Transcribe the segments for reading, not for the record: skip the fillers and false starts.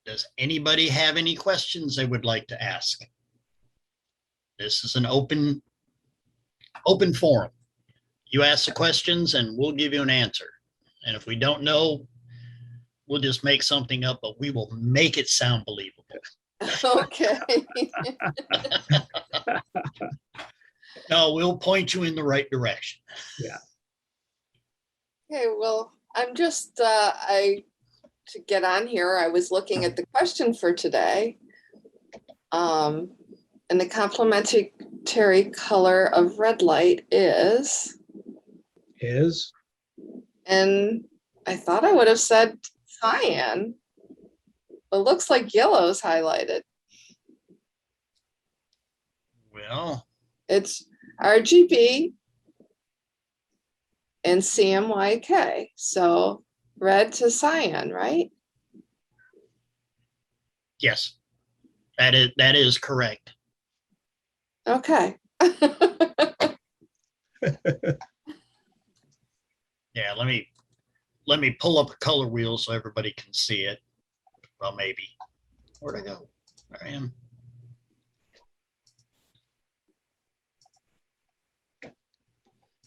Does anybody have any questions they would like to ask? This is an open forum. You ask the questions and we'll give you an answer. And if we don't know, we'll just make something up, but we will make it sound believable. Okay. No, we'll point you in the right direction. Yeah. Okay, well, I'm just, to get on here, I was looking at the question for today. And the complementary color of red light is, and I thought I would have said cyan. It looks like yellow is highlighted. Well, It's RGB and CMYK. So red to cyan, right? yes, that is correct. Okay. Yeah, let me pull up a color wheel so everybody can see it. Well, maybe. Where'd I go? There I am.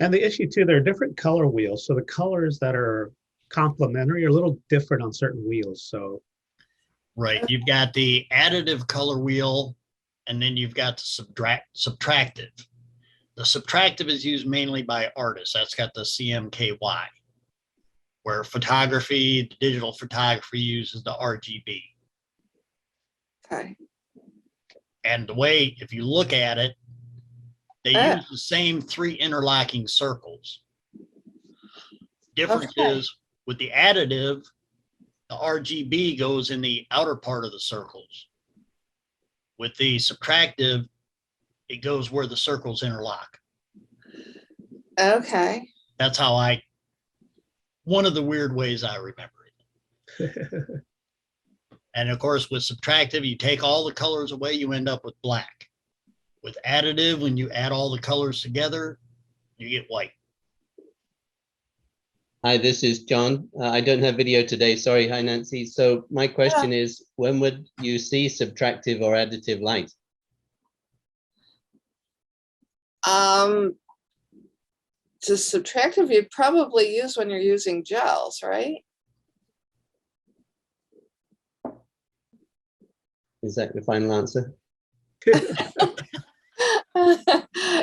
And the issue too, there are different color wheels. So the colors that are complementary are a little different on certain wheels. So Right, you've got the additive color wheel, and then you've got the subtractive. The subtractive is used mainly by artists. That's got the CMKY, where photography, the digital photography uses the RGB. Okay. And the way, if you look at it, they use the same 3 interlocking circles. Difference is with the additive, the RGB goes in the outer part of the circles. With the subtractive, it goes where the circles interlock. Okay. That's how one of the weird ways I remember it. And of course, with subtractive, you take all the colors away, you end up with black. With additive, when you add all the colors together, you get white. Hi, this is John. I don't have video today. Sorry. Hi, Nancy. So my question is, when would you see subtractive or additive light? To subtractive, you'd probably use when you're using gels, right? Is that your final answer?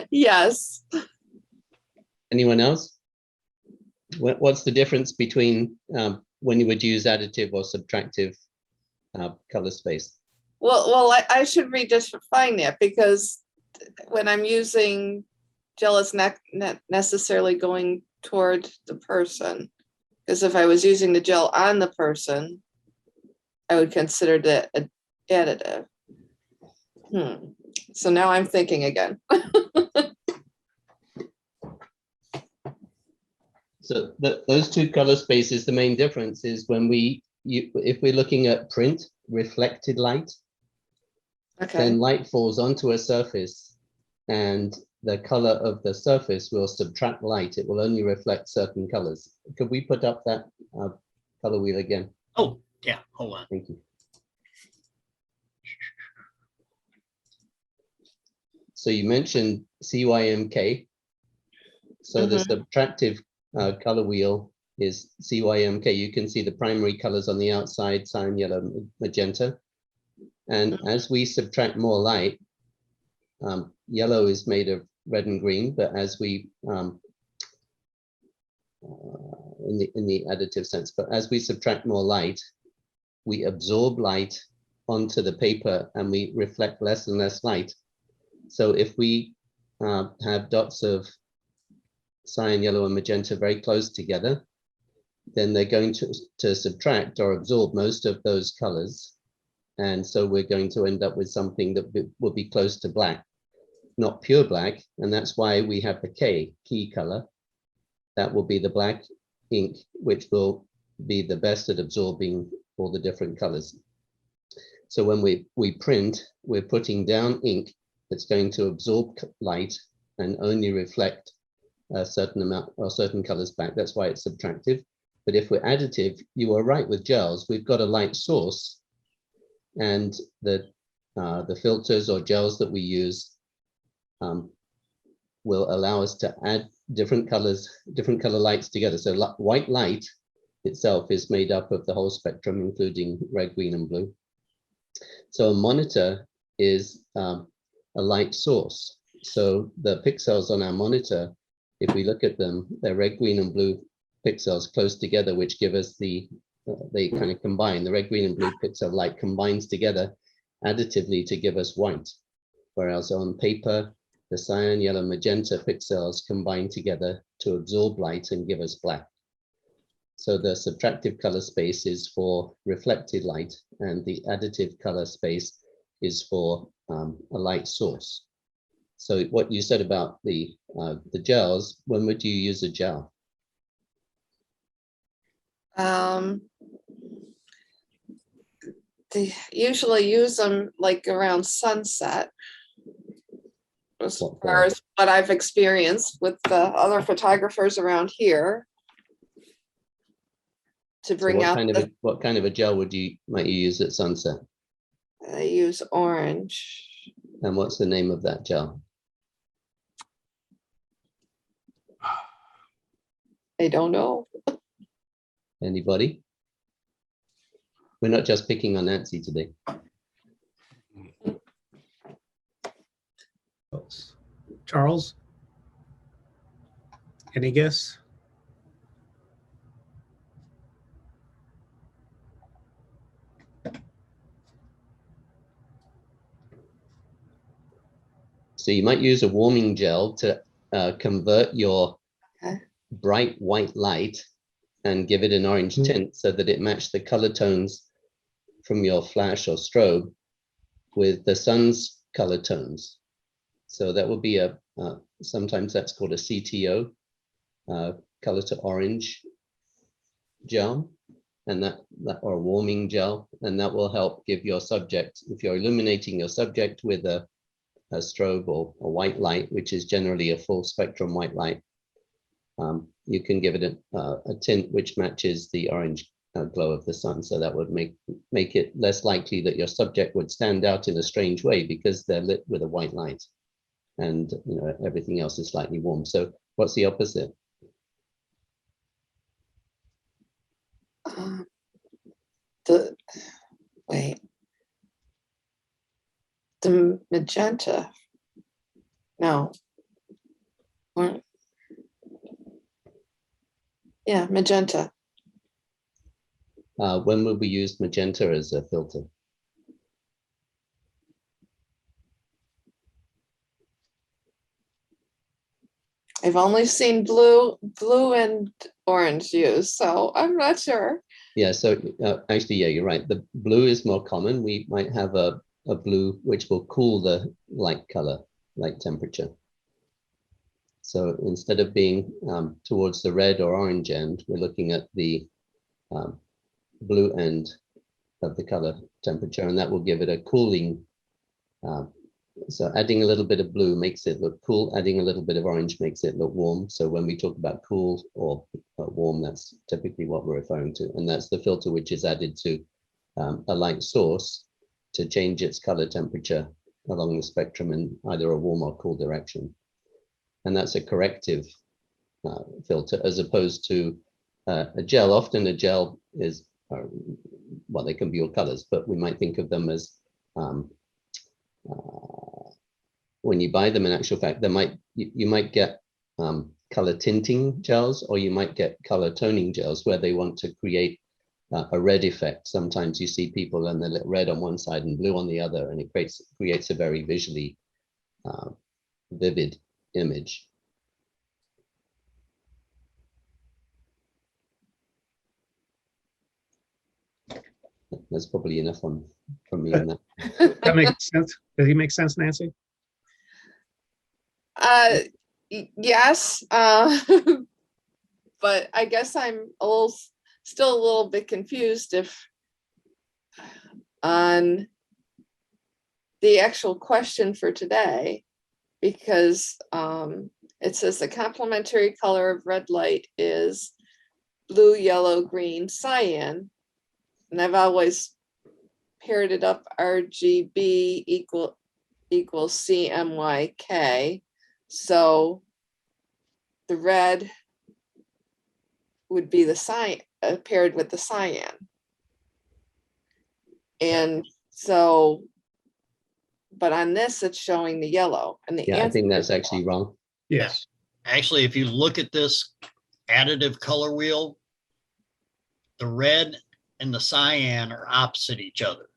Yes. Anyone else? What's the difference between when you would use additive or subtractive color space? Well, I should redefine that, because when I'm using gel, it's not necessarily going toward the person. Because if I was using the gel on the person, I would consider that additive. So now I'm thinking again. So those 2 color spaces, the main difference is when if we're looking at print, reflected light, then light falls onto a surface and the color of the surface will subtract light. It will only reflect certain colors. Could we put up that color wheel again? Oh, yeah, hold on. Thank you. So you mentioned CYMK. So the subtractive color wheel is CYMK. You can see the primary colors on the outside, cyan, yellow, magenta. And as we subtract more light, yellow is made of red and green, but as we in the additive sense, but as we subtract more light, we absorb light onto the paper and we reflect less and less light. So if we have dots of cyan, yellow, and magenta very close together, then they're going to subtract or absorb most of those colors. And so we're going to end up with something that will be close to black, not pure black. And that's why we have the key color. That will be the black ink, which will be the best at absorbing all the different colors. So when we print, we're putting down ink that's going to absorb light and only reflect a certain amount or certain colors back. That's why it's subtractive. But if we're additive, you are right with gels. We've got a light source, and the filters or gels that we use will allow us to add different colors, different color lights together. So white light itself is made up of the whole spectrum, including red, green, and blue. So a monitor is a light source. So the pixels on our monitor, if we look at them, they're red, green, and blue pixels close together, which give us they kind of combine. The red, green, and blue pixel light combines together additively to give us white. Whereas on paper, the cyan, yellow, magenta pixels combine together to absorb light and give us black. So the subtractive color space is for reflected light, and the additive color space is for a light source. So what you said about the gels, when would you use a gel? They usually use them like around sunset. As far as what I've experienced with the other photographers around here. To bring out what kind of a gel might you use at sunset? I use orange. And what's the name of that gel? I don't know. Anybody? We're not just picking on Nancy today. Charles? Any guess? So you might use a warming gel to convert your bright white light and give it an orange tint so that it matched the color tones from your flash or strobe with the sun's color tones. So that will be sometimes that's called a CTO, color to orange gel, and that or a warming gel, and that will help give your subject, if you're illuminating your subject with a strobe or a white light, which is generally a full spectrum white light, you can give it a tint which matches the orange glow of the sun. So that would make it less likely that your subject would stand out in a strange way because they're lit with a white light, and everything else is slightly warm. So what's the opposite? The magenta. No. Yeah, magenta. When would we use magenta as a filter? I've only seen blue and orange used, so I'm not sure. Yeah, so actually, yeah, you're right. The blue is more common. We might have a blue which will cool the light color, light temperature. So instead of being towards the red or orange end, we're looking at the blue end of the color temperature, and that will give it a cooling. So adding a little bit of blue makes it look cool. Adding a little bit of orange makes it look warm. So when we talk about cool or warm, that's typically what we're referring to. And that's the filter which is added to a light source to change its color temperature along the spectrum in either a warm or cool direction. And that's a corrective filter as opposed to a gel. Often a gel is, well, they can be all colors, but we might think of them as when you buy them, in actual fact, you might get color tinting gels, or you might get color toning gels where they want to create a red effect. Sometimes you see people and they let red on one side and blue on the other, and it creates a very visually vivid image. That's probably enough from me on that. That makes sense. Does it make sense, Nancy? Yes, but I guess I'm still a little bit confused on the actual question for today, because it says the complementary color of red light is blue, yellow, green, cyan. And I've always paired it up RGB equals CMYK. So the red would be the cyan paired with the cyan. And so, but on this, it's showing the yellow and the Yeah, I answer think that's is actually wrong. Yes. Actually, if you look at this additive color wheel, the red and the cyan are opposite each other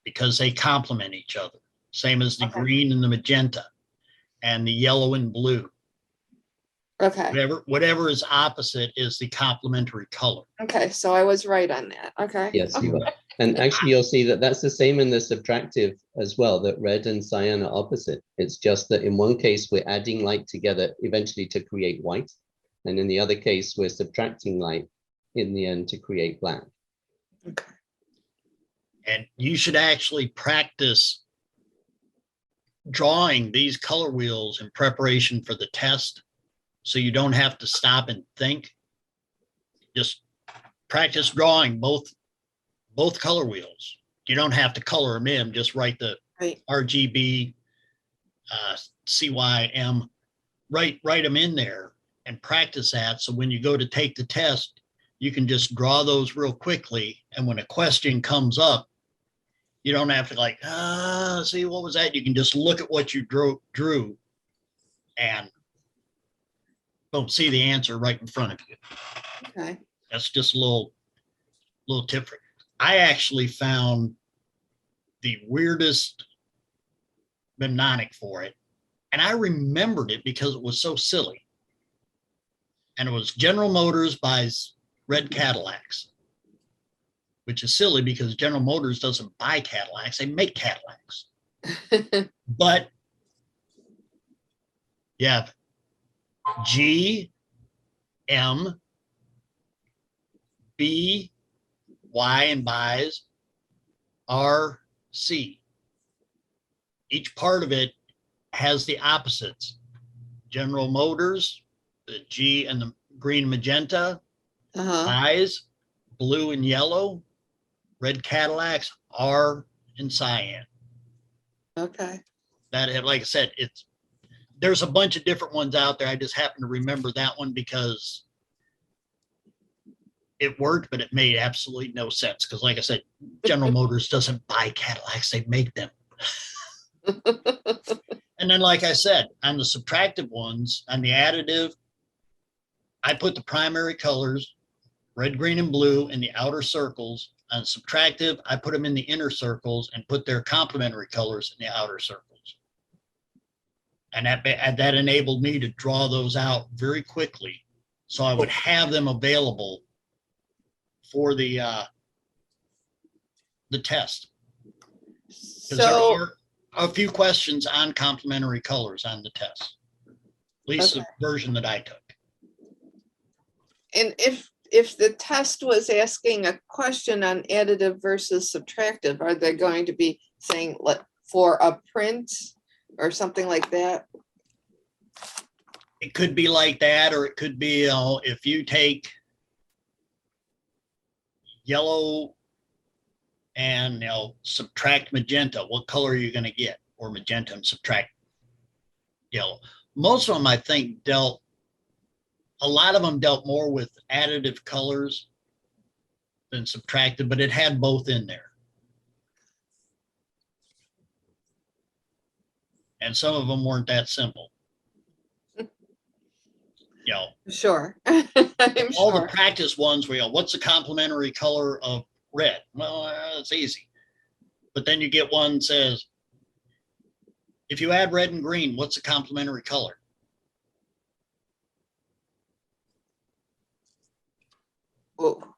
because they complement each other. Same as the Okay. green and the magenta and the yellow and blue. okay. Whatever is opposite is the complementary color. Okay, so I was right on that. Okay. Yes, you are. And actually, you'll see that that's the same in the subtractive as well, that red and cyan are opposite. It's just that in one case, we're adding light together eventually to create white. And in the other case, we're subtracting light in the end to create black. Okay. And you should actually practice drawing these color wheels in preparation for the test, so you don't have to stop and think. Just practice drawing both color wheels. You don't have to color them in, just write the Right. RGB, CYM, write them in there and practice that. So when you go to take the test, you can just draw those real quickly. And when a question comes up, you don't have to like, see, what was that? You can just look at what you drew and boom, see the answer right in front of you. Okay. That's just a little tip. I actually found the weirdest mnemonic for it, and I remembered it because it was so silly. And it was General Motors buys red Cadillacs, which is silly because General Motors doesn't buy Cadillacs, they make Cadillacs. But you have G, M, B, Y and buys, R, C. Each part of it has the opposites. General Motors, the G and the green magenta, Uh-huh. buys, blue and yellow, red Cadillacs, R and cyan. Okay. That, like I said, there's a bunch of different ones out there. I just happen to remember that one because it worked, but it made absolutely no sense. Because like I said, General Motors doesn't buy Cadillacs, they make them. And then, like I said, on the subtractive ones, on the additive, I put the primary colors, red, green, and blue in the outer circles. On subtractive, I put them in the inner circles and put their complementary colors in the outer circles. And that enabled me to draw those out very quickly, so I would have them available for the test. Because there So, are a few questions on complementary colors on the test, at least Okay. the version that I took. and if the test was asking a question on additive versus subtractive, are they going to be saying for a print or something like that? It could be like that, or it could be, if you take yellow and subtract magenta, what color are you going to get? Or magenta and subtract yellow. Most of them, I think, a lot of them dealt more with additive colors than subtractive, but it had both in there. And some of them weren't that simple. Sure. All the practice ones were, what's the complementary color of red? Well, it's easy. But then you get one that says, if you add red and green, what's the complementary color? Oh,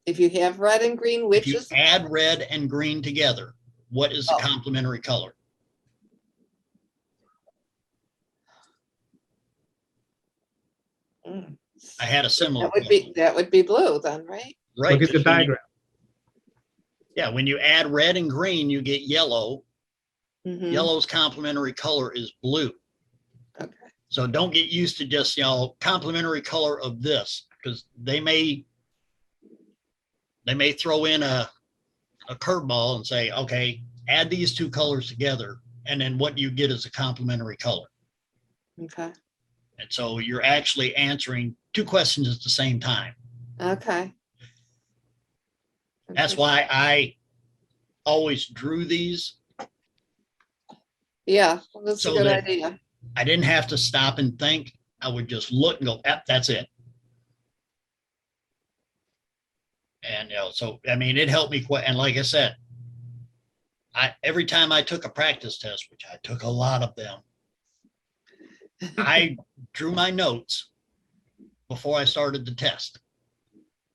if you have red and green, which If you is add red and green together, what is the Oh. complementary color? Mm. I had a similar that would be blue then, right? right. Look at the 'cause when you- diagram. Yeah, when you add red and green, you get yellow. Mhm. Yellow's complementary color is blue. Okay. So don't get used to just, complementary color of this, because they may throw in a a curveball and say, okay, add these two colors together, and then what you get is a complementary color. Okay. And so you're actually answering two questions at the same time. Okay. That's Okay. why I always drew these. Yeah, well, that's a So good that idea. I didn't have to stop and think. I would just look and go, yep, that's it. And, you know, so, I mean, it helped me quite. And like I said, every time I took a practice test, which I took a lot of them, I drew my notes before I started the test.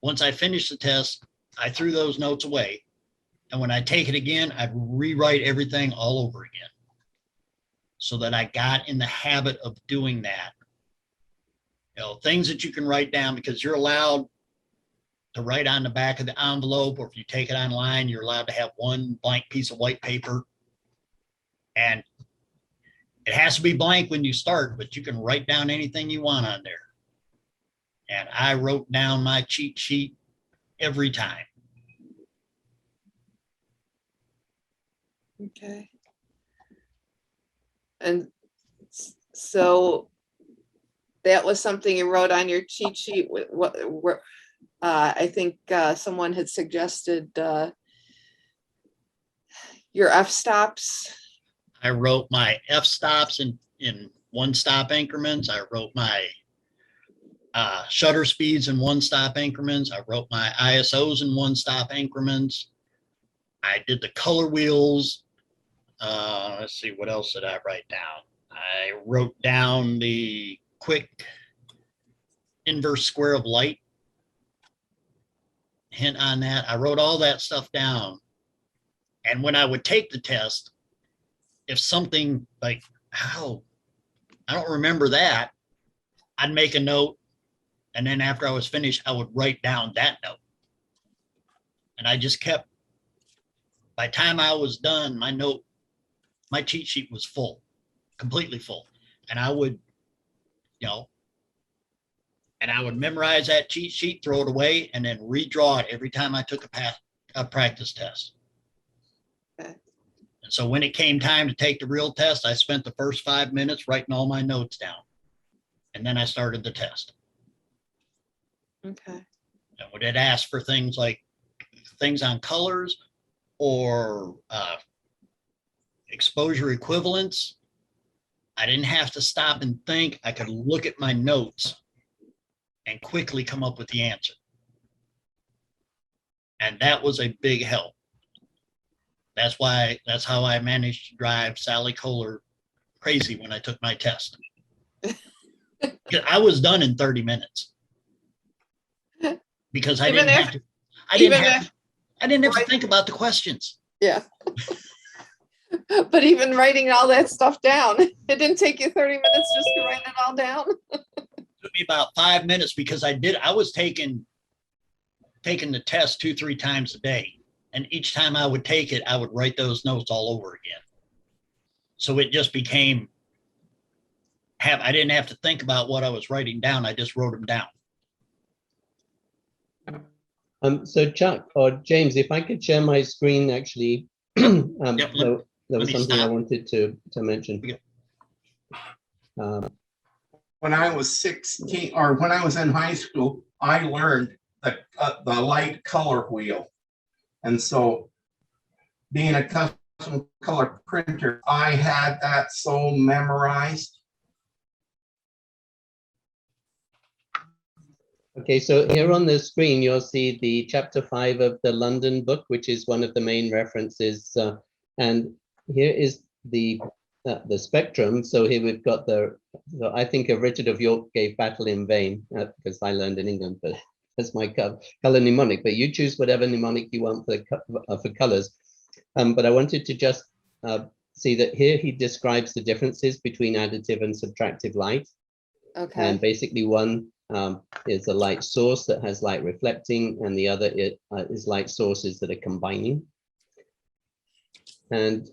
Once I finished the test, I threw those notes away. And when I take it again, I'd rewrite everything all over again, so that I got in the habit of doing that. You know, things that you can write down, because you're allowed to write on the back of the envelope, or if you take it online, you're allowed to have one blank piece of white paper. And it has to be blank when you start, but you can write down anything you want on there. And I wrote down my cheat sheet every time. Okay. And so that was something you wrote on your cheat sheet. What I think someone had suggested your f-stops. I wrote my f-stops in one-stop increments. I wrote my shutter speeds in one-stop increments. I wrote my ISOs in one-stop increments. I did the color wheels. Let's see, what else did I write down? I wrote down the quick inverse square of light hint on that. I wrote all that stuff down. And when I would take the test, if something like, oh, I don't remember that, I'd make a note. And then after I was finished, I would write down that note. And I just kept, by the time I was done, my cheat sheet was full, completely full. And I would, you know, and I would memorize that cheat sheet, throw it away, and then redraw it every time I took a practice test. Okay. And so when it came time to take the real test, I spent the first 5 minutes writing all my notes down. And then I started the test. Okay. And when it asked for things like things on colors or exposure equivalents, I didn't have to stop and think. I could look at my notes and quickly come up with the answer. And that was a big help. That's how I managed to drive Sally Kohler crazy when I took my test. I was done in 30 minutes. Because I didn't have to think about the questions. Yeah. But even writing all that stuff down, it didn't take you 30 minutes just to write it all down. It took me about 5 minutes because I was taking the test 2-3 times a day. And each time I would take it, I would write those notes all over again. So it just became, I didn't have to think about what I was writing down. I just wrote them down. So Chuck or James, if I could share my screen, actually, Yep, there was something I stop. wanted to mention. When I was 16, or when I was in high school, I learned the light color wheel. And so being a custom color printer, I had that so memorized. Okay, so here on the screen, you'll see the chapter 5 of the London book, which is one of the main references. And here is the spectrum. So here we've got I think Richard of York gave Battle in Vain, because I learned in England, but that's my color mnemonic. But you choose whatever mnemonic you want for colors. But I wanted to just see that here he describes the differences between additive and subtractive light. Okay. And basically one is a light source that has light reflecting, and the other is light sources that are combining. And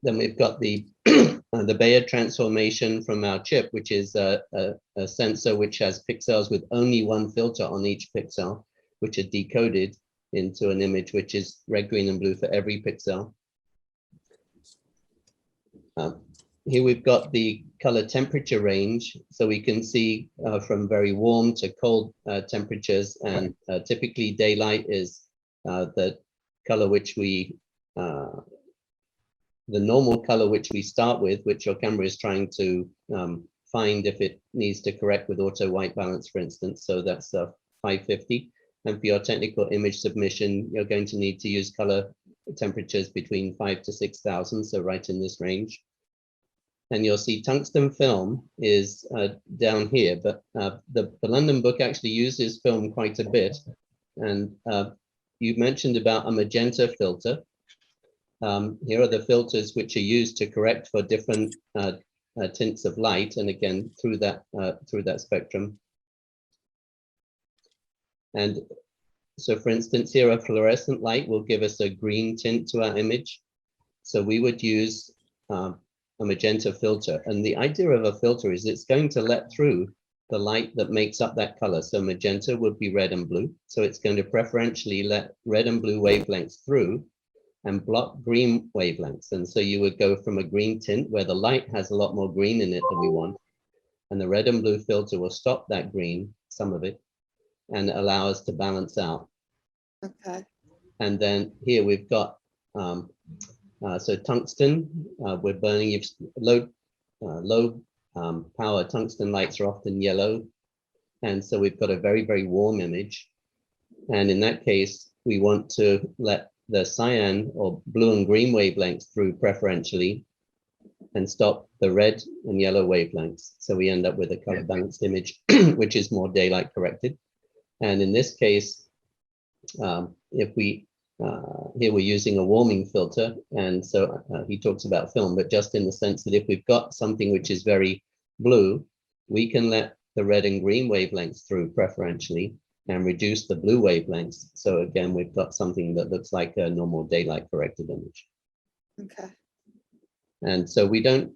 then we've got the the Bayer transformation from our chip, which is a sensor which has pixels with only one filter on each pixel, which are decoded. into an image which is red, green, and blue for every pixel. Here we've got the color temperature range, so we can see from very warm to cold temperatures, and typically daylight is the color which we, the normal color which we start with, which your camera is trying to find if it needs to correct with auto white balance, for instance. So that's 550. And for your technical image submission, you're going to need to use color temperatures between 5,000 to 6,000, so right in this range. And you'll see tungsten film is down here, but the London book actually uses film quite a bit. And you mentioned about a magenta filter. Here are the filters which are used to correct for different tints of light, and again through that spectrum. And so, for instance, here a fluorescent light will give us a green tint to our image. So we would use a magenta filter. And the idea of a filter is it's going to let through the light that makes up that color. So magenta would be red and blue. So it's going to preferentially let red and blue wavelengths through and block green wavelengths. And so you would go from a green tint where the light has a lot more green in it than we want. And the red and blue filter will stop that green, some of it, and allow us to balance out. Okay. And then here we've got, so tungsten, we're burning low power tungsten lights are often yellow. And so we've got a very, very warm image. And in that case, we want to let the cyan or blue and green wavelengths through preferentially and stop the red and yellow wavelengths. So we end up with a color balanced image, which is more daylight corrected. And in this case, if we, here we're using a warming filter. And so he talks about film, but just in the sense that if we've got something which is very blue, we can let the red and green wavelengths through preferentially and reduce the blue wavelengths. So again, we've got something that looks like a normal daylight corrected image. Okay. And so we don't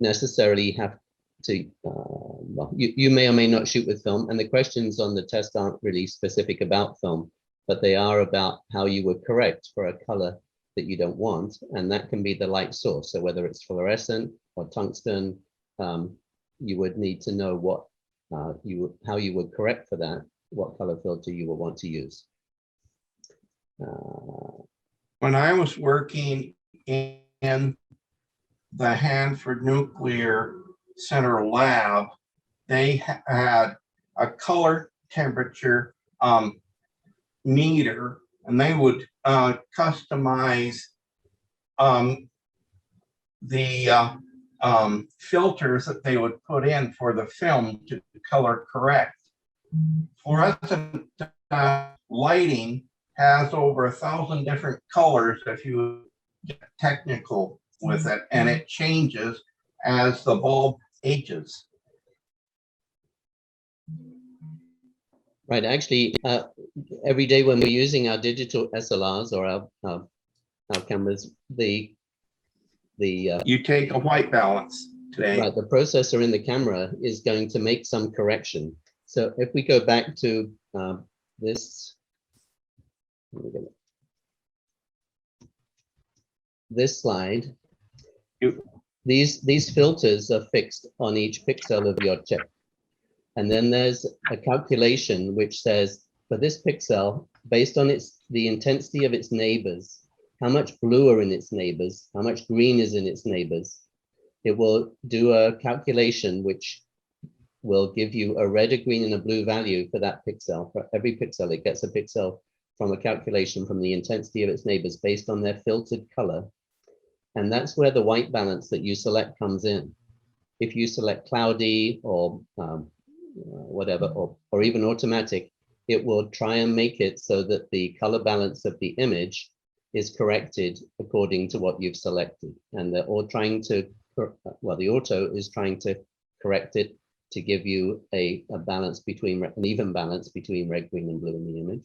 necessarily have to, well, you may or may not shoot with film, and the questions on the test aren't really specific about film, but they are about how you would correct for a color that you don't want, and that can be the light source. So whether it's fluorescent or tungsten, you would need to know what how you would correct for that, what color filter you will want to use. When I was working in the Hanford Nuclear Center lab, they had a color temperature meter, and they would customize the filters that they would put in for the film to color correct. Fluorescent lighting has over 1,000 different colors if you get technical with it, and it changes as the bulb ages. Right, actually, every day when we're using our digital SLRs or our cameras, You take a white balance today. right, the processor in the camera is going to make some correction. So if we go back to this slide, these filters are fixed on each pixel of your chip. And then there's a calculation which says for this pixel, based on the intensity of its neighbors, how much blue are in its neighbors, how much green is in its neighbors, it will do a calculation which will give you a red, a green, and a blue value for that pixel. For every pixel, it gets a pixel from a calculation from the intensity of its neighbors based on their filtered color. And that's where the white balance that you select comes in. If you select cloudy or whatever, or even automatic, it will try and make it so that the color balance of the image is corrected according to what you've selected. And they're all trying to, well, the auto is trying to correct it to give you a balance between, an even balance between red, green, and blue in the image.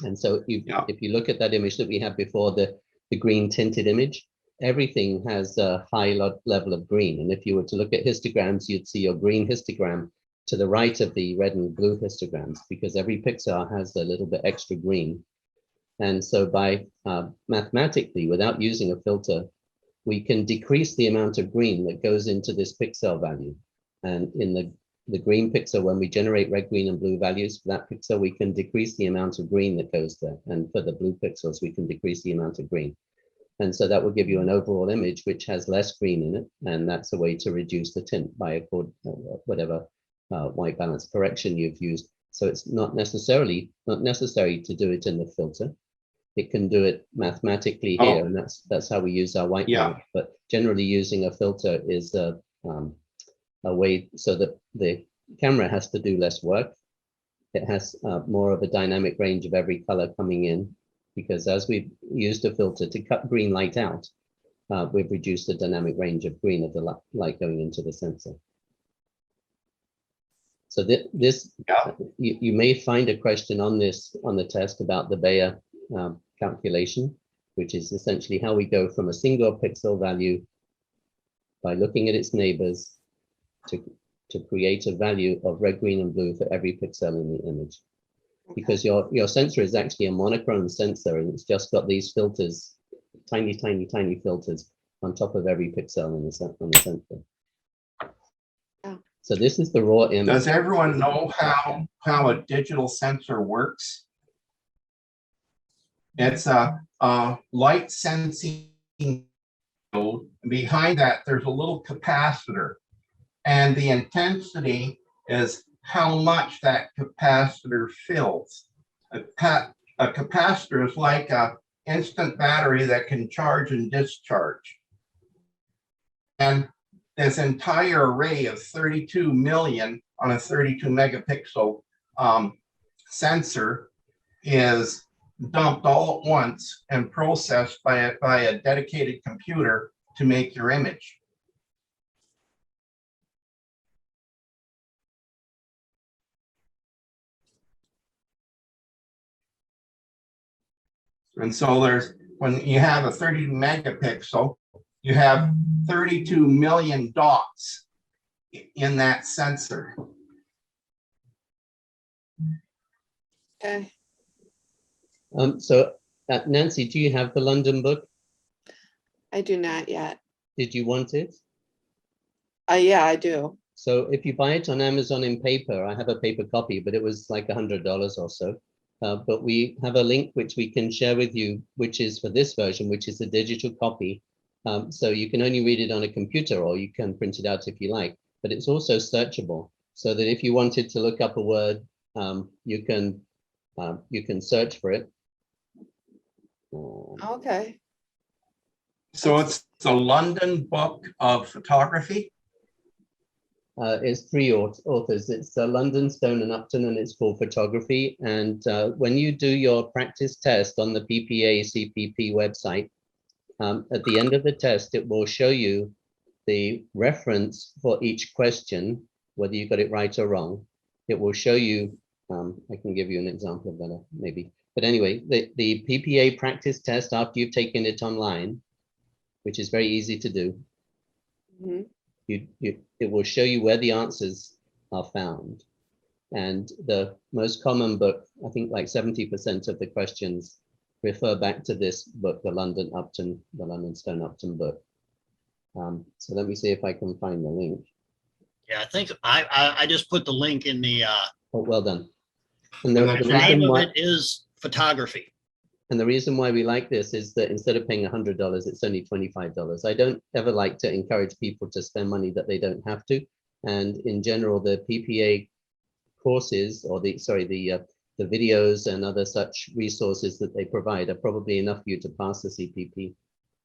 And so if you look at that image that we had before, the green tinted image, everything has a high level of green. And if you were to look at histograms, you'd see your green histogram to the right of the red and blue histograms, because every pixel has a little bit extra green. And so by mathematically, without using a filter, we can decrease the amount of green that goes into this pixel value. And in the green pixel, when we generate red, green, and blue values for that pixel, we can decrease the amount of green that goes there. And for the blue pixels, we can decrease the amount of green. And so that will give you an overall image which has less green in it. And that's a way to reduce the tint by whatever white balance correction you've used. So it's not necessary to do it in the filter. It can do it mathematically here, and that's how we use our white balance. But generally, using a filter is a way so that the camera has to do less work. It has more of a dynamic range of every color coming in, because as we've used a filter to cut green light out, we've reduced the dynamic range of green of the light going into the sensor. So you may find a question on the test about the Bayer calculation, which is essentially how we go from a single pixel value by looking at its neighbors to create a value of red, green, and blue for every pixel in the image. Because your sensor is actually a monochrome sensor, and it's just got these filters, tiny filters on top of every pixel on the sensor. So this is the raw image. Does everyone know how a digital sensor works? It's a light sensing node. Behind that, there's a little capacitor, and the intensity is how much that capacitor fills. A capacitor is like an instant battery that can charge and discharge. And this entire array of 32 million on a 32 megapixel sensor is dumped all at once and processed by a dedicated computer to make your image. And so when you have a 30 megapixel, you have 32 million dots in that sensor. Okay. So Nancy, do you have the London book? I do not yet. Did you want it? Yeah, I do. So if you buy it on Amazon in paper, I have a paper copy, but it was like $100 or so. But we have a link which we can share with you, which is for this version, which is the digital copy. So you can only read it on a computer, or you can print it out if you like, but it's also searchable, so that if you wanted to look up a word, you can search for it. Okay. So it's the London Book of Photography? It's three authors. It's London, Stone, and Upton, and it's for photography. And when you do your practice test on the PPA CPP website, at the end of the test, it will show you the reference for each question, whether you got it right or wrong. It will show you, I can give you an example of that maybe. But anyway, the PPA practice test after you've taken it online, which is very easy to do, it will show you where the answers are found. And the most common book, I think like 70% of the questions refer back to this book, the London Stone Upton book. So let me see if I can find the link. Yeah, I think I just put the link in the. Oh, well done. And the name of it is photography. And the reason why we like this is that instead of paying $100, it's only $25. I don't ever like to encourage people to spend money that they don't have to. And in general, the PPA courses, or the videos and other such resources that they provide are probably enough for you to pass the CPP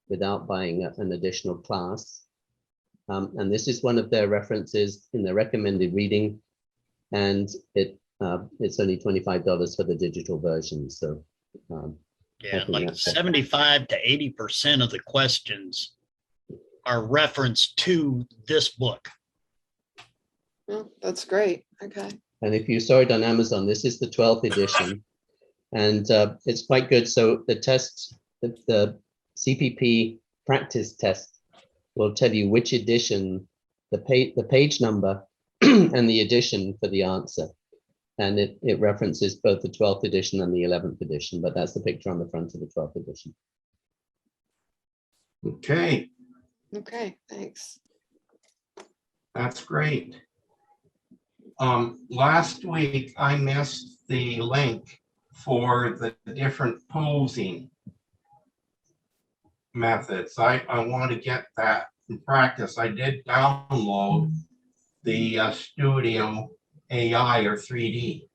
without buying an additional class. And this is one of their references in the recommended reading, and it's only $25 for the digital version. So yeah, like 75 to 80% of the questions are referenced to this book. Well, that's great. Okay. And if you saw it on Amazon, this is the 12th edition, and it's quite good. So the test, the CPP practice test will tell you which edition, the page number and the edition for the answer. And it references both the 12th edition and the 11th edition, but that's the picture on the front of the 12th edition. Okay, Okay, thanks. that's great. Last week I missed the link for the different posing methods. I want to get that in practice. I did download the Studio AI or 3D.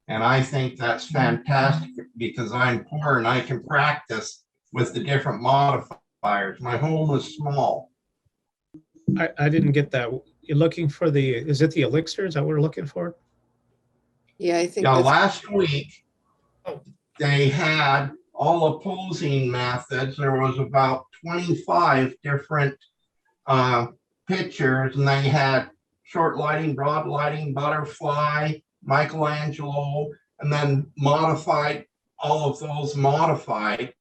And I think that's fantastic because I'm poor and I can practice with the different modifiers. My home is small. I didn't get that. You're looking for the, is it the elixir? Is that what we're looking for? Yeah, I think Now, that's, last week, they had all opposing methods. There was about 25 different pictures, and they had short lighting, broad lighting, butterfly, Michelangelo, and then modified, all of those modified.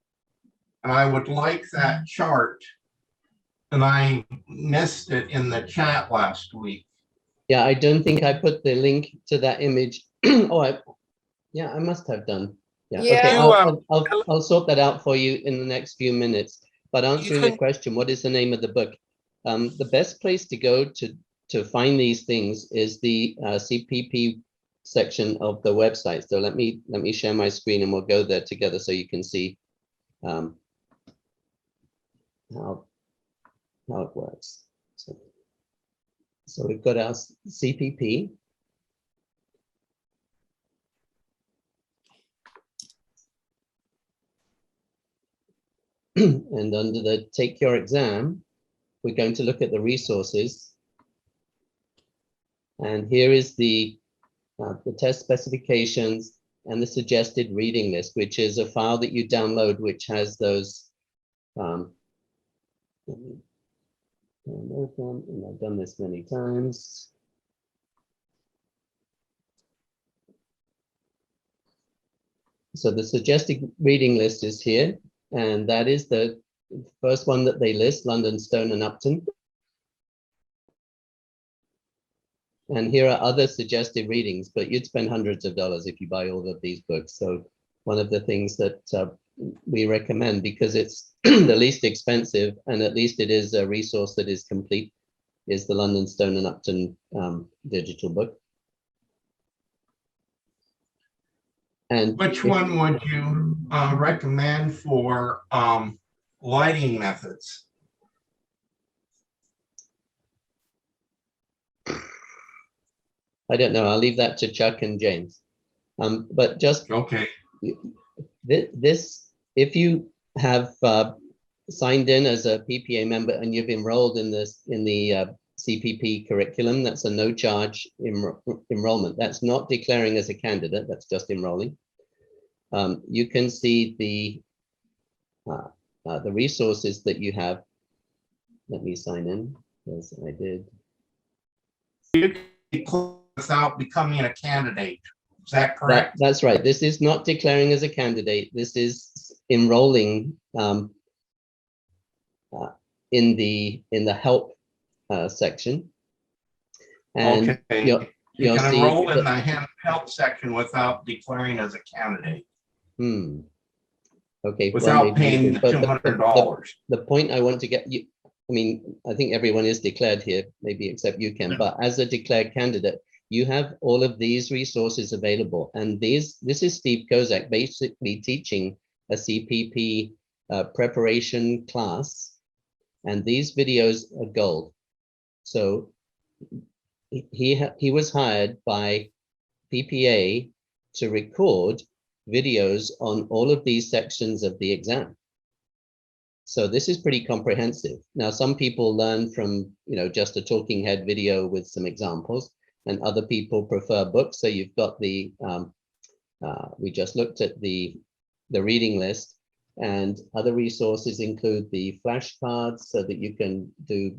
And I would like that chart. And I missed it in the chat last week. Yeah, I don't think I put the link to that image. Oh, yeah, I must have done. Yeah, Yeah. okay, I'll sort that out for you in the next few minutes. But answering your can- question, what is the name of the book? The best place to go to find these things is the CPP section of the website. So let me share my screen and we'll go there together so you can see how it works. So we've got our CPP. And under the Take Your Exam, we're going to look at the resources. And here is the test specifications and the suggested reading list, which is a file that you download, which has those. And I've done this many times. So the suggested reading list is here, and that is the first one that they list, London, Stone and Upton. And here are other suggested readings, but you'd spend hundreds of dollars if you buy all of these books. So one of the things that we recommend, because it's the least expensive and at least it is a resource that is complete, is the London, Stone and Upton digital book. And Which one would you recommend for lighting methods? I don't know. I'll leave that to Chuck and James. But just Okay. this, if you have signed in as a PPA member and you've enrolled in this in the CPP curriculum, that's a no charge enrollment. That's not declaring as a candidate, that's just enrolling. You can see the resources that you have. Let me sign in, as I did. Without becoming a candidate. Is that correct? That's right. This is not declaring as a candidate. This is enrolling in the help section. And okay. you can enroll in the help section without declaring as a candidate. Okay. Without paying the $200. The point I want to get you, I mean, I think everyone is declared here, maybe except you can, but as a declared candidate, you have all of these resources available. And this is Steve Kozak basically teaching a CPP preparation class. And these videos are gold. So he was hired by PPA to record videos on all of these sections of the exam. So this is pretty comprehensive. Now, some people learn from, just a talking head video with some examples, and other people prefer books. So you've got the, we just looked at the reading list, and other resources include the flashcards so that you can do,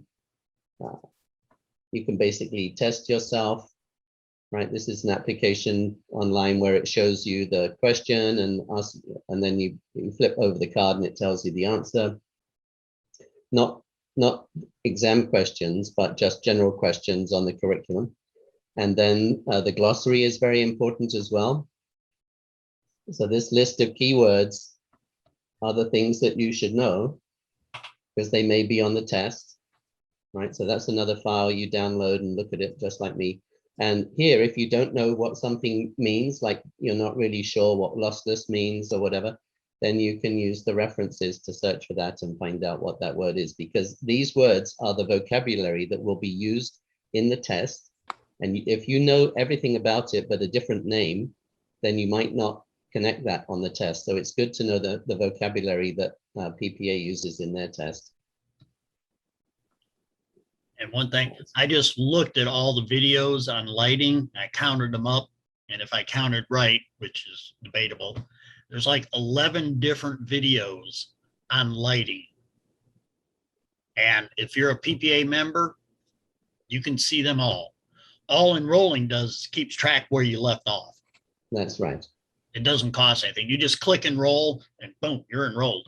you can basically test yourself, right? This is an application online where it shows you the question and then you flip over the card and it tells you the answer. Not exam questions, but just general questions on the curriculum. And then the glossary is very important as well. So this list of keywords are the things that you should know because they may be on the test, right? So that's another file you download and look at it just like me. And here, if you don't know what something means, like you're not really sure what lossless means or whatever, then you can use the references to search for that and find out what that word is, because these words are the vocabulary that will be used in the test. And if you know everything about it, but a different name, then you might not connect that on the test. So it's good to know the vocabulary that PPA uses in their test. And one thing, I just looked at all the videos on lighting. I counted them up. And if I counted right, which is debatable, there's like 11 different videos on lighting. And if you're a PPA member, you can see them all. All enrolling does is keeps track where you left off. That's right. It doesn't cost anything. You just click enroll and boom, you're enrolled.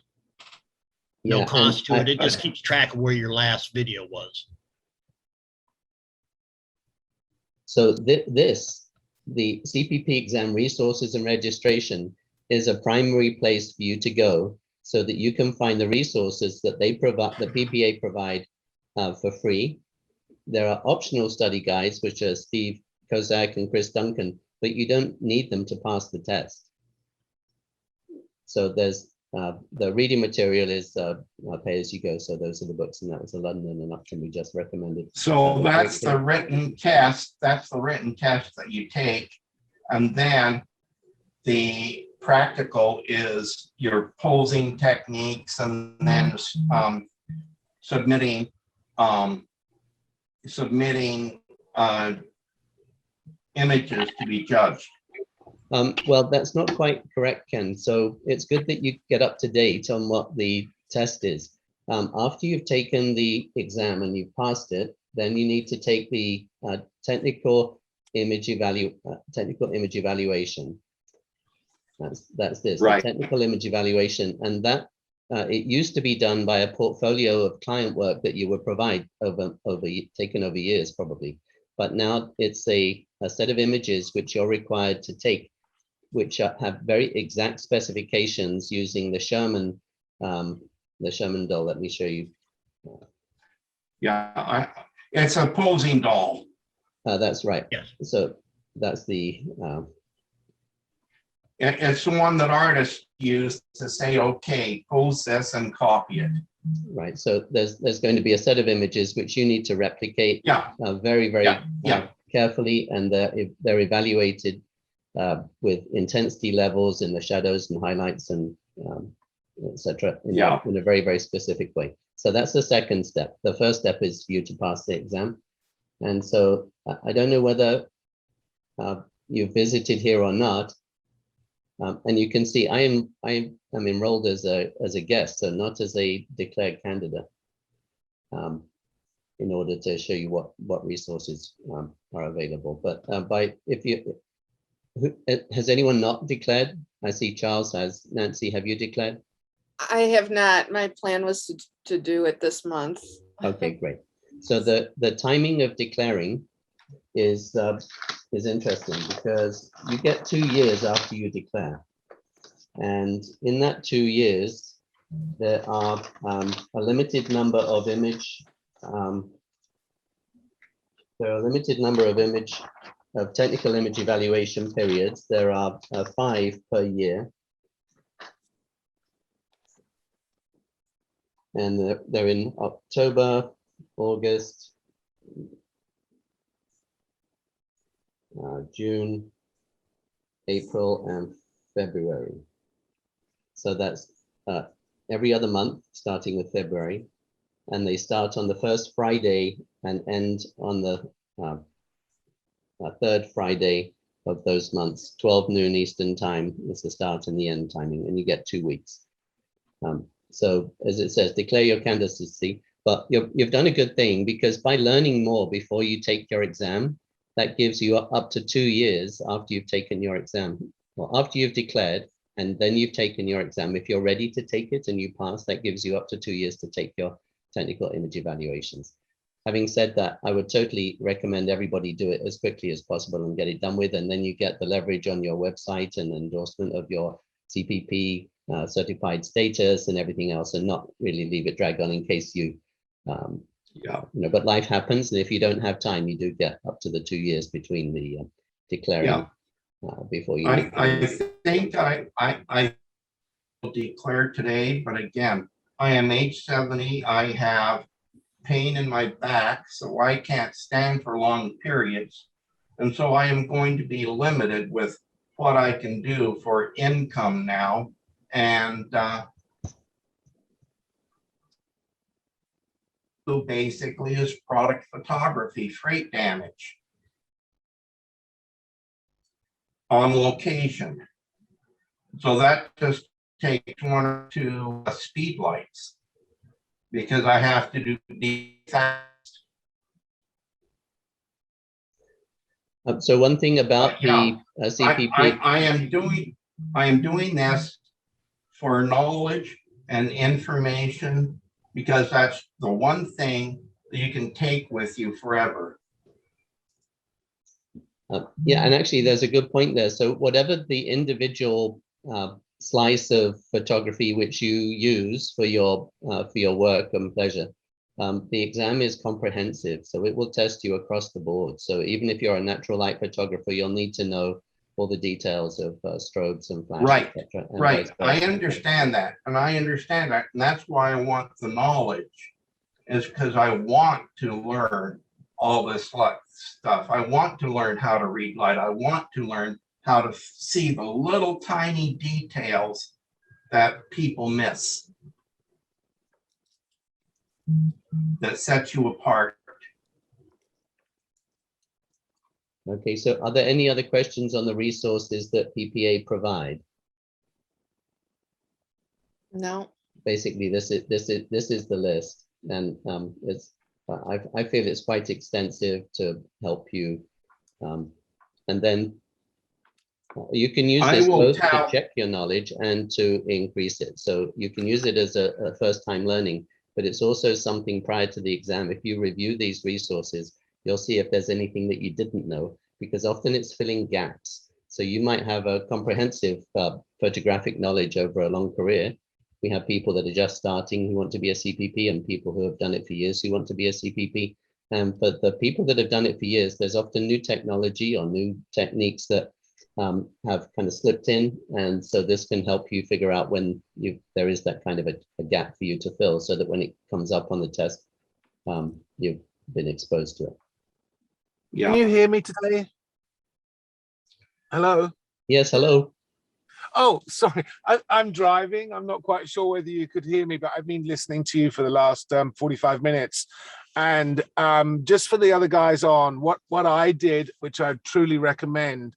No Yeah, cost to and it. It just keeps track of where your last video was. So the CPP Exam Resources and Registration is a primary place for you to go so that you can find the resources that they provide, the PPA provide for free. There are optional study guides, which are Steve Kozak and Chris Duncan, but you don't need them to pass the test. So there's the reading material is pay as you go. So those are the books, and that was a London and option we just recommended. So that's the written test. That's the written test that you take. And then the practical is your posing techniques, and then submitting images to be judged. Well, that's not quite correct, Ken. So it's good that you get up to date on what the test is. After you've taken the exam and you've passed it, then you need to take the technical image evaluation. That's this, right. The technical image evaluation, and that it used to be done by a portfolio of client work that you would provide taken over years probably. But now it's a set of images which you're required to take, which have very exact specifications using the Sherman doll. Let me show you. Yeah, it's a posing doll. That's right. Yes. So that's the. It's the one that artists use to say, okay, pose this and copy it. Right. So there's going to be a set of images which you need to replicate. Yeah. Very Yeah. Carefully, and they're evaluated with intensity levels in the shadows and highlights and etc. in a very, very specific way. So that's the second step. The first step is for you to pass the exam. And so I don't know whether you've visited here or not. And you can see I am enrolled as a guest, so not as a declared candidate, in order to show you what resources are available. But has anyone not declared? I see Charles has. Nancy, have you declared? I have not. My plan was to do it this month. Okay, great. So the timing of declaring is interesting because you get 2 years after you declare, and in that 2 years there are a limited number of technical image evaluation periods. There are 5 per year, and they're in October, August, June, April, and February. So that's every other month, starting with February, and they start on the first Friday and end on the third Friday of those months. 12 noon Eastern time is the start and the end timing, and you get 2 weeks. So as it says, declare your candidacy, but you've done a good thing, because by learning more before you take your exam, that gives you up to 2 years after you've taken your exam, or after you've declared and then you've taken your exam. If you're ready to take it and you pass, that gives you up to 2 years to take your technical image evaluations. Having said that, I would totally recommend everybody do it as quickly as possible and get it done with, and then you get the leverage on your website and endorsement of your CPP certified status and everything else, and not really leave it drag on in case you, but life happens, and if you don't have time, you do get up to the 2 years between the declaring before you. I think I will declare today, but again, I am age 70. I have pain in my back, so I can't stand for long periods. And so I am going to be limited with what I can do for income now. And so basically is product photography, freight damage on location. So that just takes 1 or 2 speed lights, because I have to do the fast. So one thing about the CPP, I am doing this for knowledge and information, because that's the one thing that you can take with you forever. yeah, and actually there's a good point there. So whatever the individual slice of photography which you use for your work and pleasure, the exam is comprehensive, so it will test you across the board. So even if you're a natural light photographer, you'll need to know all the details of strobes and flash, Right, etc. right. I understand that, and that's why I want the knowledge, is because I want to learn all this stuff. I want to learn how to read light. I want to learn how to see the little tiny details that people miss, that set you apart. Okay, so are there any other questions on the resources that PPA provide? No. Basically, this is the list, and I feel it's quite extensive to help you, and then you can use this both to check your knowledge and to increase it. So you can use it as a first-time learning, but it's also something prior to the exam. If you review these resources, you'll see if there's anything that you didn't know, because often it's filling gaps. So you might have a comprehensive photographic knowledge over a long career. We have people that are just starting who want to be a CPP, and people who have done it for years who want to be a CPP. But the people that have done it for years, there's often new technology or new techniques that have kind of slipped in, and so this can help you figure out when there is that kind of a gap for you to fill, so that when it comes up on the test, you've been exposed to it. Yeah. Can you hear me today? Hello? Yes, hello. Oh, sorry, I'm driving. I'm not quite sure whether you could hear me, but I've been listening to you for the last 45 minutes. And just for the other guys on, what I did, which I truly recommend,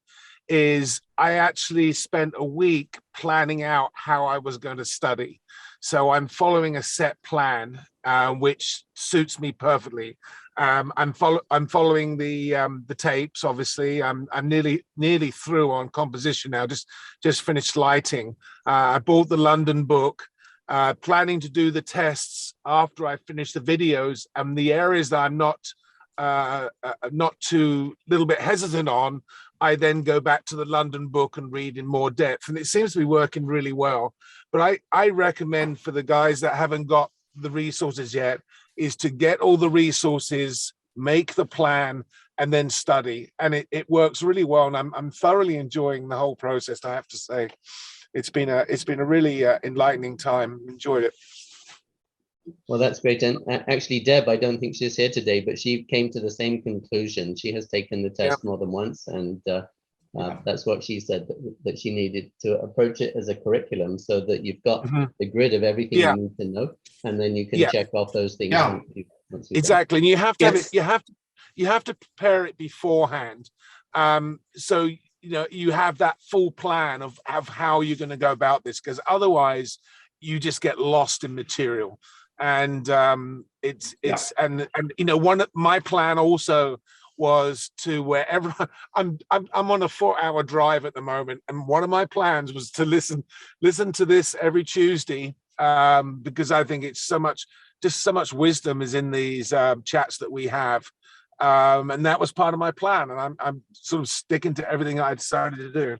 is I actually spent a week planning out how I was going to study. So I'm following a set plan, which suits me perfectly. I'm following the tapes. Obviously, I'm nearly through on composition now. Just finished lighting. I bought the London book. Planning to do the tests after I finish the videos, and the areas that I'm not too little bit hesitant on, I then go back to the London book and read in more depth, and it seems to be working really well. But I recommend for the guys that haven't got the resources yet is to get all the resources, make the plan, and then study. And it works really well, and I'm thoroughly enjoying the whole process, I have to say. It's been a really enlightening time. Enjoyed it. Well, that's great. And actually, Deb, I don't think she's here today, but she came to the same conclusion. She has taken the test more than once, and that's what she said, that she needed to approach it as a curriculum, so that you've got the grid of everything you need to know, and then you can check off those things. Once Exactly, and you have to you have to prepare it beforehand, so you have that full plan of how you're going to go about this, because otherwise you just get lost in material. And my plan also was to, wherever I'm on a 4-hour drive at the moment, and one of my plans was to listen to this every Tuesday, because I think it's so much just so much wisdom is in these chats that we have. And that was part of my plan. And I'm sort of sticking to everything I decided to do.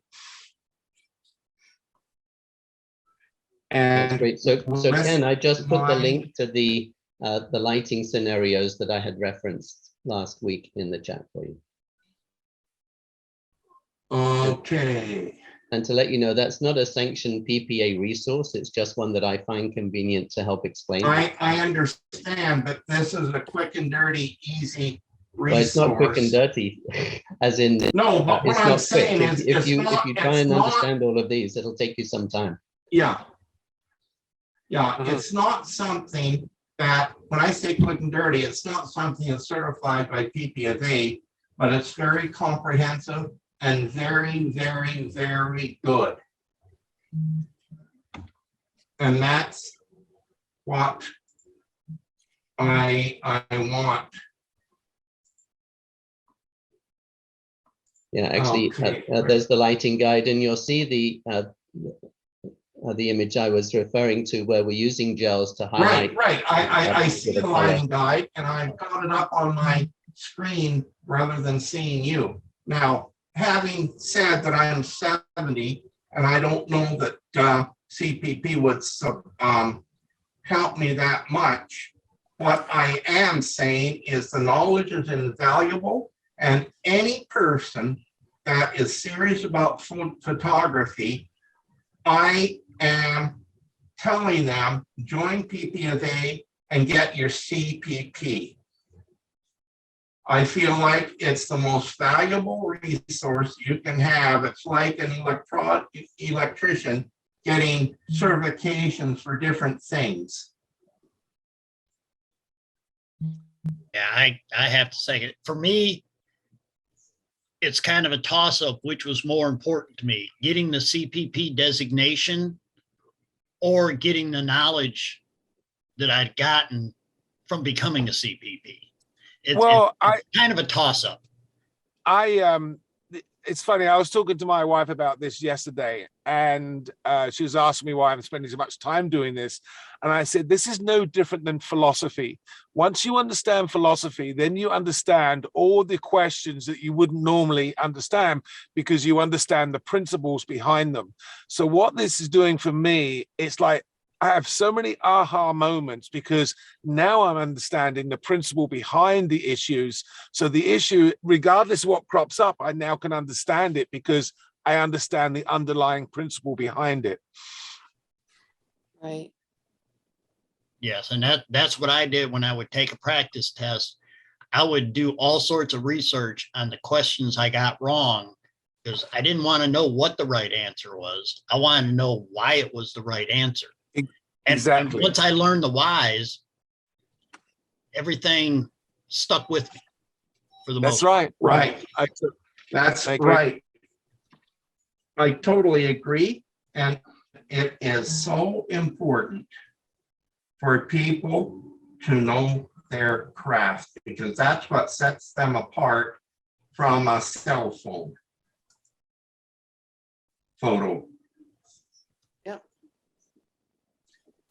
That's And great. So Ken, I just put the my- link to the lighting scenarios that I had referenced last week in the chat for you. Okay. And to let you know, that's not a sanctioned PPA resource. It's just one that I find convenient to help explain. I understand, but this is a quick and dirty, easy Well, it's not quick and resource. dirty, as in No, but what it's I'm not quick. saying is, If it's you not, try it's and not, understand all of these, it'll take you some time. yeah. Yeah, Mhm. it's not something that, when I say quick and dirty, it's not something that's certified by PPA, but it's very comprehensive and very, very, very good. And that's what I want. Yeah, actually, Okay. there's the lighting guide, and you'll see the image I was referring to, where we're using gels to highlight. Right. I see with a the color. lighting guide, and I've got it up on my screen rather than seeing you. Now, having said that I am 70, and I don't know that CPP would help me that much, what I am saying is the knowledge is invaluable, and any person that is serious about photography, I am telling them, join PPA and get your CPP. I feel like it's the most valuable resource you can have. It's like an electrician getting certifications for different things. Yeah, I have to say it. For me, it's kind of a toss-up, which was more important to me, getting the CPP designation or getting the knowledge that I'd gotten from becoming a CPP. It's kind of a toss-up. It's funny, I was talking to my wife about this yesterday, and she was asking me why I'm spending so much time doing this. And I said, this is no different than philosophy. Once you understand philosophy, then you understand all the questions that you wouldn't normally understand, because you understand the principles behind them. So what this is doing for me, it's like I have so many aha moments, because now I'm understanding the principle behind the issues. So the issue, regardless of what crops up, I now can understand it because I understand the underlying principle behind it. Right. Yes, and that's what I did when I would take a practice test. I would do all sorts of research on the questions I got wrong, because I didn't want to know what the right answer was. I wanted to know why it was the right answer. Exactly. And once I learned the whys, everything stuck with me for the most. That's right. Right. That's I agree. right. I totally agree. And it is so important for people to know their craft, because that's what sets them apart from a cell phone photo. Yep.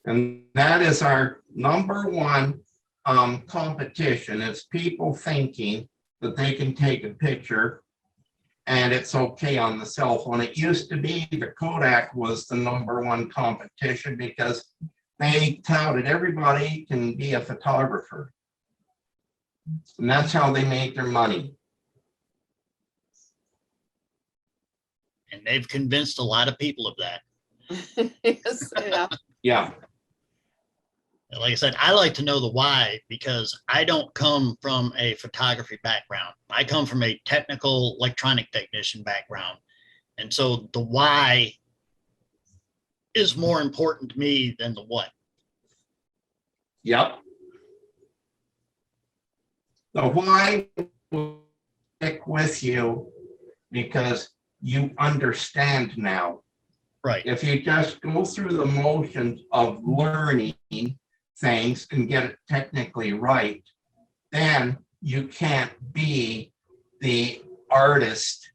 And that is our number one competition, is people thinking that they can take a picture and it's okay on the cell phone. It used to be the Kodak was the number one competition, because they touted everybody can be a photographer. And that's how they made their money. And they've convinced a lot of people of that. Yes, yeah. Yeah. And like I said, I like to know the why, because I don't come from a photography background. I come from a technical electronic technician background. And so the why is more important to me than the what. Yep. The why will stick with you because you understand now. Right. If you just go through the motions of learning things and get it technically right, then you can't be the artist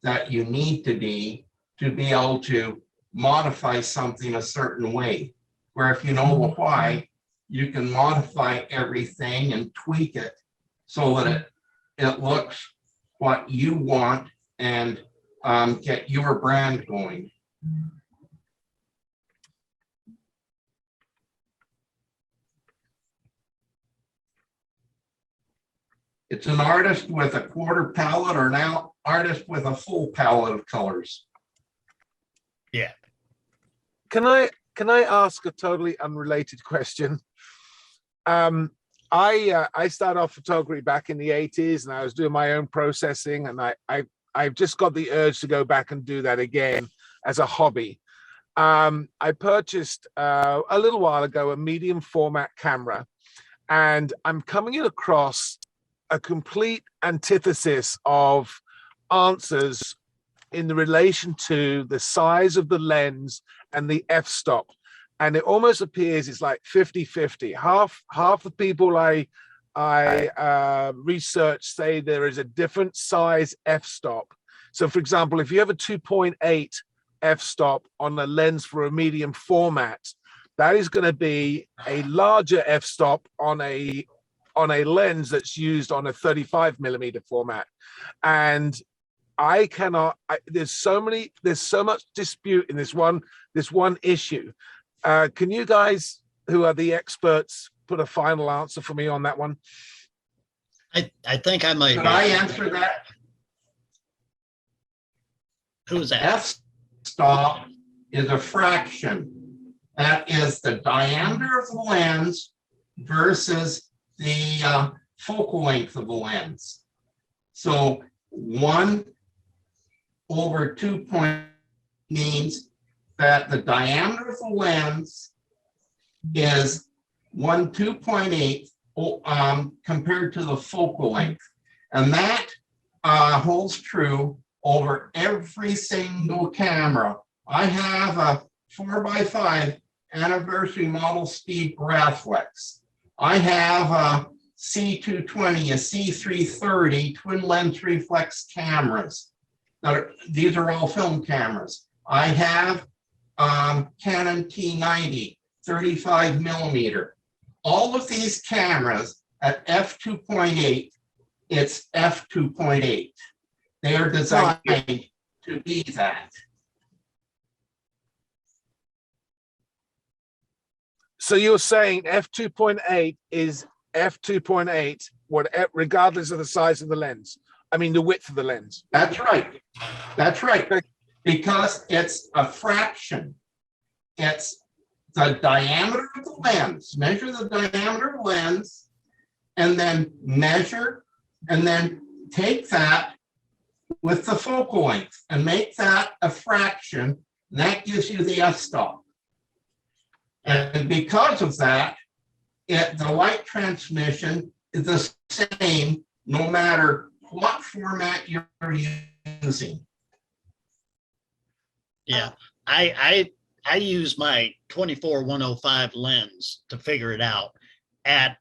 that you need to be able to modify something a certain way. Where if you know the why, you can modify everything and tweak it so that it looks what you want and get your brand going. It's an artist with a quarter palette or now artist with a full palette of colors. Yeah. Can I ask a totally unrelated question? I started off photography back in the 80s, and I was doing my own processing, and I've just got the urge to go back and do that again as a hobby. I purchased a little while ago a medium format camera, and I'm coming across a complete antithesis of answers in the relation to the size of the lens and the f-stop. And it almost appears it's like 50-50. Half the people I research say there is a different size f-stop. So for example, if you have a 2.8 f-stop on a lens for a medium format, that is going to be a larger f-stop on a lens that's used on a 35mm format. And I cannot, there's so much dispute in this one issue. Can you guys, who are the experts, put a final answer for me on that one? I think I might. Could I answer that? Who's that? F-stop is a fraction. That is the diameter of the lens versus the focal length of the lens. So 1/2 means that the diameter of the lens is 1/2.8 compared to the focal length. And that holds true over every single camera. I have a 4x5 anniversary model Steve Grathlex. I have a C220, a C330 twin lens reflex cameras. These are all film cameras. I have Canon T90, 35mm. All of these cameras at f2.8, it's f2.8. They are designed to be that. So you're saying f2.8 is f2.8, regardless of the size of the lens. I mean, the width of the lens. That's right. That's right. Because it's a fraction. It's the diameter of the lens. Measure the diameter of the lens, and then measure, and then take that with the focal length and make that a fraction. And that gives you the f-stop. And because of that, the light transmission is the same no matter what format you're using. Yeah, I use my 24-105 lens to figure it out. At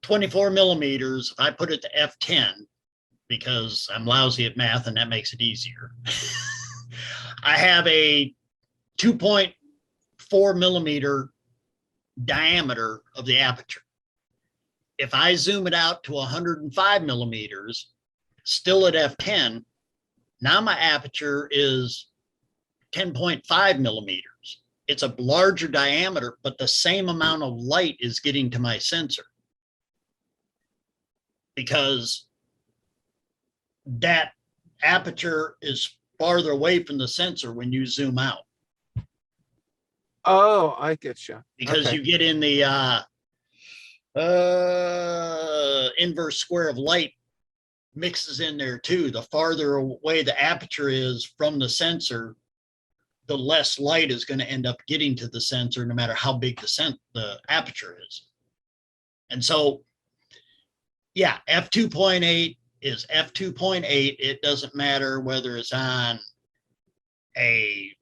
24mm, I put it to f10 because I'm lousy at math and that makes it easier. I have a 2.4mm diameter of the aperture. If I zoom it out to 105mm, still at f10, now my aperture is 10.5mm. It's a larger diameter, but the same amount of light is getting to my sensor because that aperture is farther away from the sensor when you zoom out. Oh, I get you. Because Okay. you get in the inverse square of light mixes in there too. The farther away the aperture is from the sensor, the less light is going to end up getting to the sensor, no matter how big the aperture is. And so, yeah, f2.8 is f2.8. It doesn't matter whether it's on a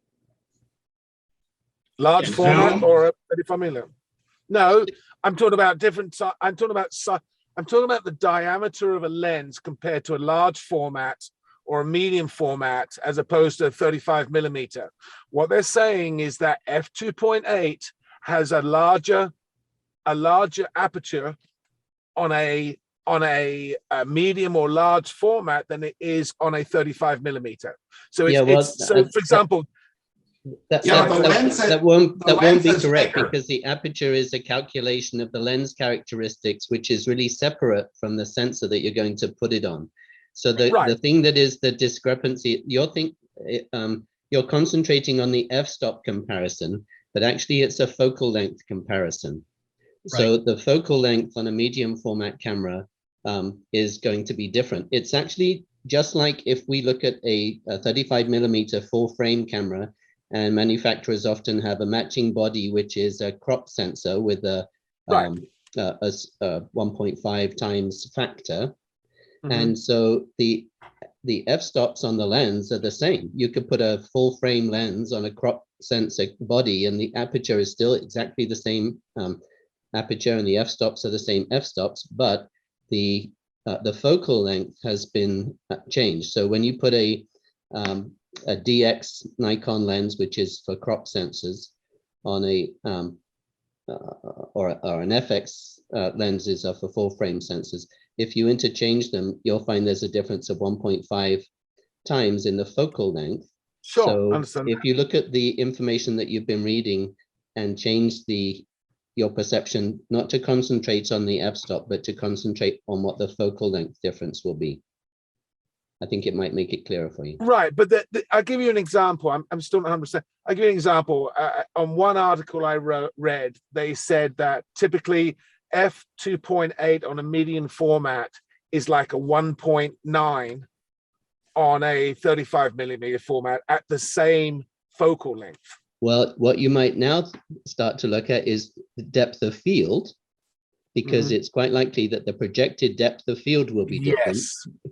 Large In format Zoom? or a 35mm. No, I'm talking about different. I'm talking about the diameter of a lens compared to a large format or a medium format, as opposed to 35mm. What they're saying is that f2.8 has a larger a larger aperture on a medium or large format than it is on a 35 millimeter. So Yeah, so for example, that won't be lens is correct, bigger. because the aperture is a calculation of the lens characteristics, which is really separate from the sensor that you're going to put it on. So the thing that is the discrepancy, you're concentrating on the f-stop comparison, but actually it's a focal length comparison. So the focal length on a medium format camera is going to be different. It's actually just like if we look at a 35 millimeter full frame camera, and manufacturers often have a matching body, which is a crop sensor with a 1.5 times factor. And so the f-stops on the lens are the same. You could put a full frame lens on a crop sensor body, and the aperture is still exactly the same aperture, and the f-stops are the same f-stops, but the focal length has been changed. So when you put a DX Nikon lens, which is for crop sensors, on a or an FX lenses are for full frame sensors. If you interchange them, you'll find there's a difference of 1.5 times in the focal length. Sure, So if you look at the information that you've been reading and change your perception, not to concentrate on the f-stop, but to concentrate on what the focal length difference will be, I think it might make it clearer for you. Right, but I'll give you an example. I'm still not 100%. I'll give you an example. On one article I read, they said that typically f2.8 on a medium format is like a 1.9 on a 35 millimeter format at the same focal length. Well, what you might now start to look at is the depth of field, because it's quite likely that the projected depth of field will be different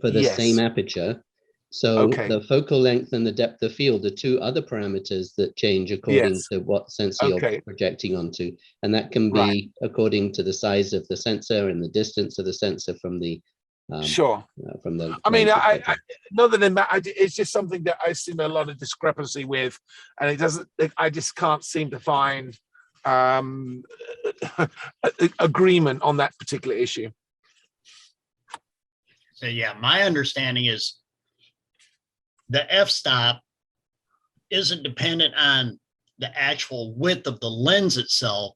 for the same aperture. So the focal length and the depth of field are two other parameters that change according to what sensor you're projecting onto. And that can be according to the size of the sensor and the distance of the sensor from the from the I mean, I other than that, it's just something that I see a lot of discrepancy with, and it doesn't. I just can't seem to find agreement on that particular issue. So yeah, my understanding is the f-stop isn't dependent on the actual width of the lens itself,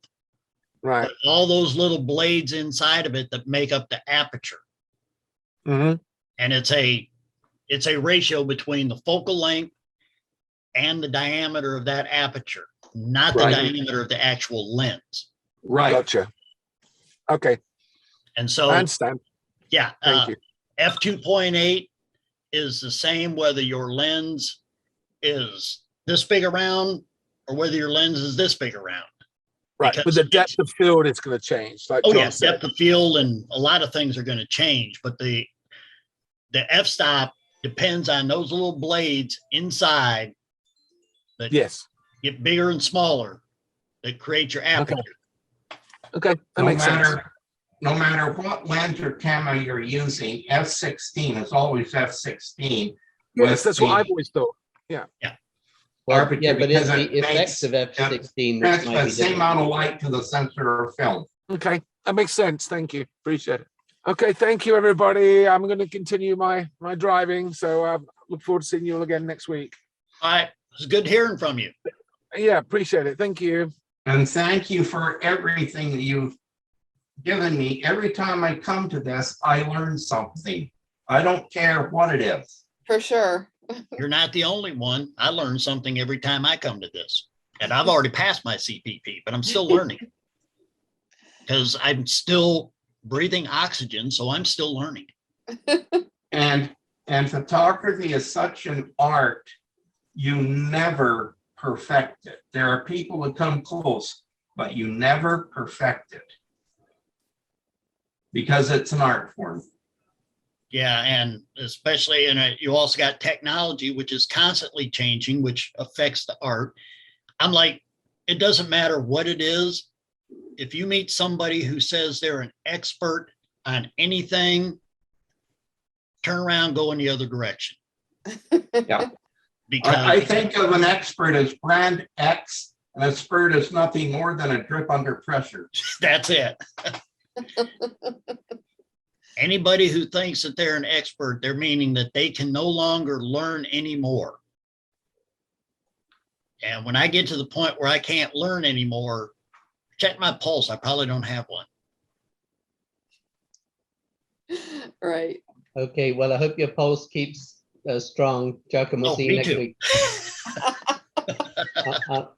right? But all those little blades inside of it that make up the aperture. And it's a ratio between the focal length and the diameter of that aperture, not the diameter of the actual lens. Right. Gotcha. Okay. And so I understand. Yeah. Thank you. F2.8 is the same whether your lens is this big around or whether your lens is this big around. Right, but the depth of field is going to change. Like yes, depth of field and a lot of things are going to change, but the f-stop depends on those little blades inside that get bigger and smaller that create your aperture. Okay, that makes sense. No matter what lens or camera you're using, f16 is always f16. Yes, that's what I've always thought. Yeah. Well, but it's the effects of f16 which might be the same amount of light to the sensor or film. Okay, that makes sense. Thank you. Appreciate it. Okay, thank you, everybody. I'm going to continue my driving, so look forward to seeing you all again next week. All right, it's good hearing from you. Yeah, appreciate it. Thank you. And thank you for everything that you've given me. Every time I come to this, I learn something. I don't care what it is. For sure. You're not the only one. I learn something every time I come to this. And I've already passed my CPP, but I'm still learning because I'm still breathing oxygen, so I'm still learning. And photography is such an art, you never perfect it. There are people that come close, but you never perfect it because it's an art form. Yeah, and especially you also got technology, which is constantly changing, which affects the art. I'm like, it doesn't matter what it is. If you meet somebody who says they're an expert on anything, turn around, go in the other direction. Yeah. Because I think of an expert as brand X And a spurt is nothing more than a drip under pressure. That's it. Anybody who thinks that they're an expert, they're meaning that they can no longer learn anymore. And when I get to the point where I can't learn anymore, check my pulse. I probably don't have one. Right. Okay, well, I hope your pulse keeps strong, Chuck, and we'll Oh, see you me next too. week.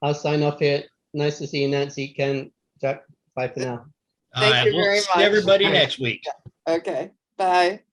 I'll sign off here. Nice to see you, Nancy, Ken, Chuck. Bye for now. Thank you We'll very see much. everybody next week. Okay, bye.